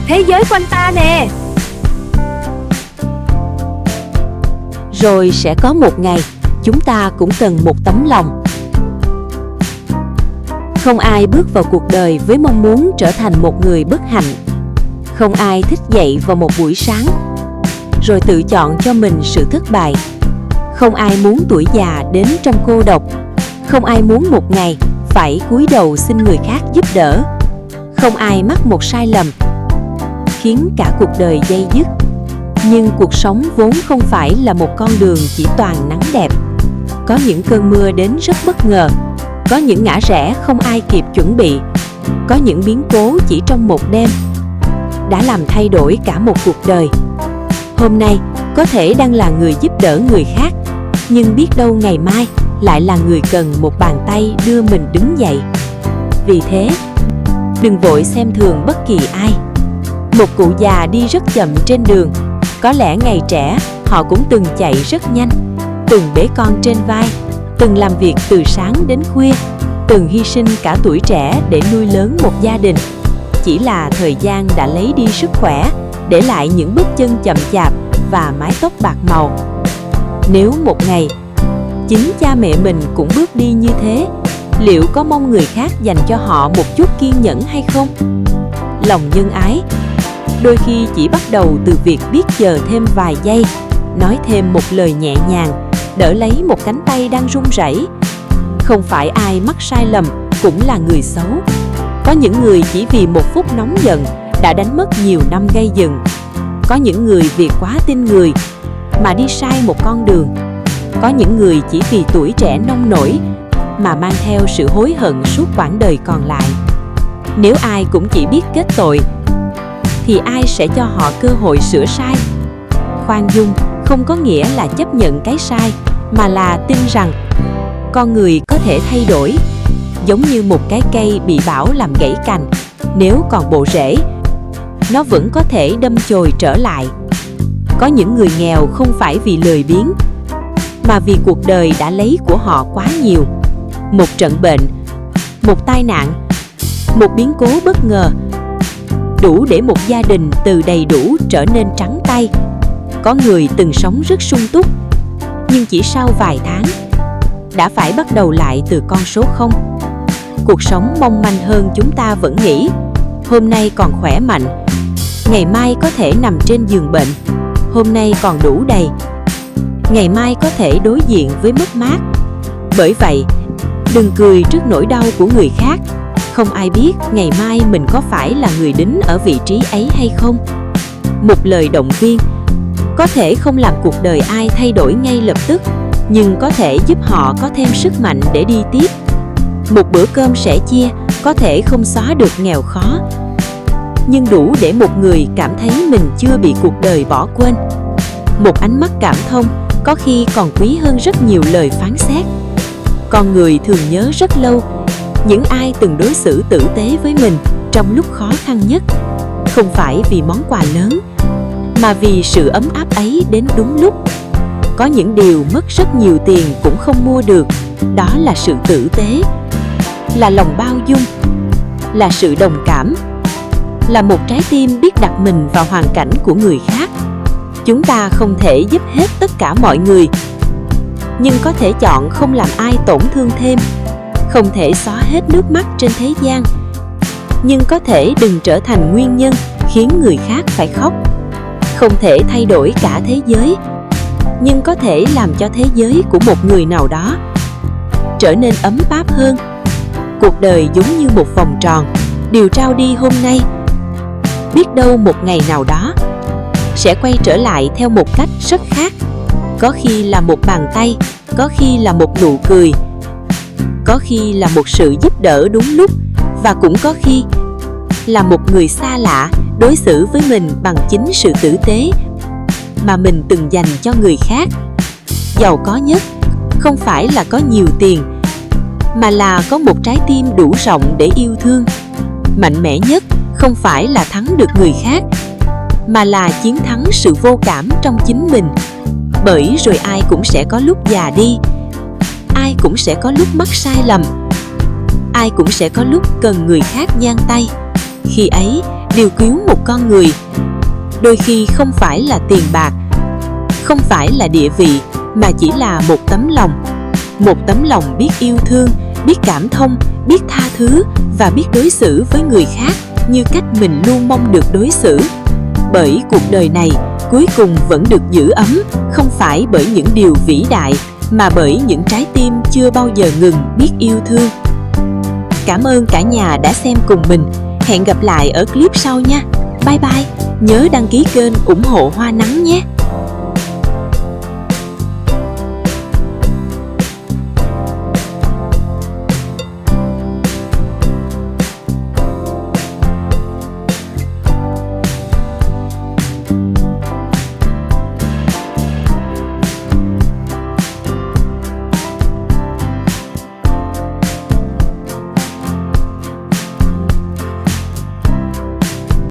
thế giới quanh ta nè. Rồi sẽ có một ngày, chúng ta cũng cần một tấm lòng. Không ai bước vào cuộc đời với mong muốn trở thành một người bất hạnh. Không ai thích dậy vào một buổi sáng rồi tự chọn cho mình sự thất bại. Không ai muốn tuổi già đến trong cô độc. Không ai muốn một ngày phải cúi đầu xin người khác giúp đỡ. Không ai mắc một sai lầm khiến cả cuộc đời day dứt. Nhưng cuộc sống vốn không phải là một con đường chỉ toàn nắng đẹp. Có những cơn mưa đến rất bất ngờ. Có những ngã rẽ không ai kịp chuẩn bị. Có những biến cố chỉ trong một đêm đã làm thay đổi cả một cuộc đời. Hôm nay có thể đang là người giúp đỡ người khác, nhưng biết đâu ngày mai lại là người cần một bàn tay đưa mình đứng dậy. Vì thế, đừng vội xem thường bất kỳ ai. Một cụ già đi rất chậm trên đường. Có lẽ ngày trẻ họ cũng từng chạy rất nhanh, từng bế con trên vai, từng làm việc từ sáng đến khuya, từng hy sinh cả tuổi trẻ để nuôi lớn một gia đình. Chỉ là thời gian đã lấy đi sức khỏe, để lại những bước chân chậm chạp và mái tóc bạc màu. Nếu một ngày chính cha mẹ mình cũng bước đi như thế, liệu có mong người khác dành cho họ một chút kiên nhẫn hay không? Lòng nhân ái đôi khi chỉ bắt đầu từ việc biết chờ thêm vài giây, nói thêm một lời nhẹ nhàng, đỡ lấy một cánh tay đang run rẩy. Không phải ai mắc sai lầm cũng là người xấu. Có những người chỉ vì một phút nóng giận đã đánh mất nhiều năm gây dựng. Có những người vì quá tin người mà đi sai một con đường. Có những người chỉ vì tuổi trẻ nông nổi mà mang theo sự hối hận suốt quãng đời còn lại. Nếu ai cũng chỉ biết kết tội thì ai sẽ cho họ cơ hội sửa sai? Khoan dung không có nghĩa là chấp nhận cái sai, mà là tin rằng con người có thể thay đổi. Giống như một cái cây bị bão làm gãy cành, nếu còn bộ rễ, nó vẫn có thể đâm chồi trở lại. Có những người nghèo không phải vì lười biếng, mà vì cuộc đời đã lấy của họ quá nhiều. Một trận bệnh, một tai nạn, một biến cố bất ngờ đủ để một gia đình từ đầy đủ trở nên trắng tay. Có người từng sống rất sung túc, nhưng chỉ sau vài tháng đã phải bắt đầu lại từ con số 0. Cuộc sống mong manh hơn chúng ta vẫn nghĩ. Hôm nay còn khỏe mạnh, ngày mai có thể nằm trên giường bệnh. Hôm nay còn đủ đầy, ngày mai có thể đối diện với mất mát. Bởi vậy, đừng cười trước nỗi đau của người khác. Không ai biết ngày mai mình có phải là người đứng ở vị trí ấy hay không. Một lời động viên có thể không làm cuộc đời ai thay đổi ngay lập tức, nhưng có thể giúp họ có thêm sức mạnh để đi tiếp. Một bữa cơm sẻ chia có thể không xóa được nghèo khó, nhưng đủ để một người cảm thấy mình chưa bị cuộc đời bỏ quên. Một ánh mắt cảm thông có khi còn quý hơn rất nhiều lời phán xét. Con người thường nhớ rất lâu những ai từng đối xử tử tế với mình trong lúc khó khăn nhất. Không phải vì món quà lớn, mà vì sự ấm áp ấy đến đúng lúc. Có những điều mất rất nhiều tiền cũng không mua được. Đó là sự tử tế, là lòng bao dung, là sự đồng cảm, là một trái tim biết đặt mình vào hoàn cảnh của người khác. Chúng ta không thể giúp hết tất cả mọi người, nhưng có thể chọn không làm ai tổn thương thêm. Không thể xóa hết nước mắt trên thế gian, nhưng có thể đừng trở thành nguyên nhân khiến người khác phải khóc. Không thể thay đổi cả thế giới, nhưng có thể làm cho thế giới của một người nào đó trở nên ấm áp hơn. Cuộc đời giống như một vòng tròn, điều trao đi hôm nay, biết đâu một ngày nào đó sẽ quay trở lại theo một cách rất khác. Có khi là một bàn tay, có khi là một nụ cười, có khi là một sự giúp đỡ đúng lúc, và cũng có khi là một người xa lạ đối xử với mình bằng chính sự tử tế mà mình từng dành cho người khác. Giàu có nhất không phải là có nhiều tiền, mà là có một trái tim đủ rộng để yêu thương. Mạnh mẽ nhất không phải là thắng được người khác, mà là chiến thắng sự vô cảm trong chính mình. Bởi rồi ai cũng sẽ có lúc già đi, ai cũng sẽ có lúc mắc sai lầm, ai cũng sẽ có lúc cần người khác giang tay. Khi ấy, điều cứu một con người. Đôi khi không phải là tiền bạc, không phải là địa vị, mà chỉ là một tấm lòng. Một tấm lòng biết yêu thương, biết cảm thông, biết tha thứ và biết đối xử với người khác như cách mình luôn mong được đối xử. Bởi cuộc đời này cuối cùng vẫn được giữ ấm, không phải bởi những điều vĩ đại, mà bởi những trái tim chưa bao giờ ngừng biết yêu thương. Cảm ơn cả nhà đã xem cùng mình. Hẹn gặp lại ở clip sau nha. Bye bye. Nhớ đăng ký kênh ủng hộ Hoa Nắng nhé.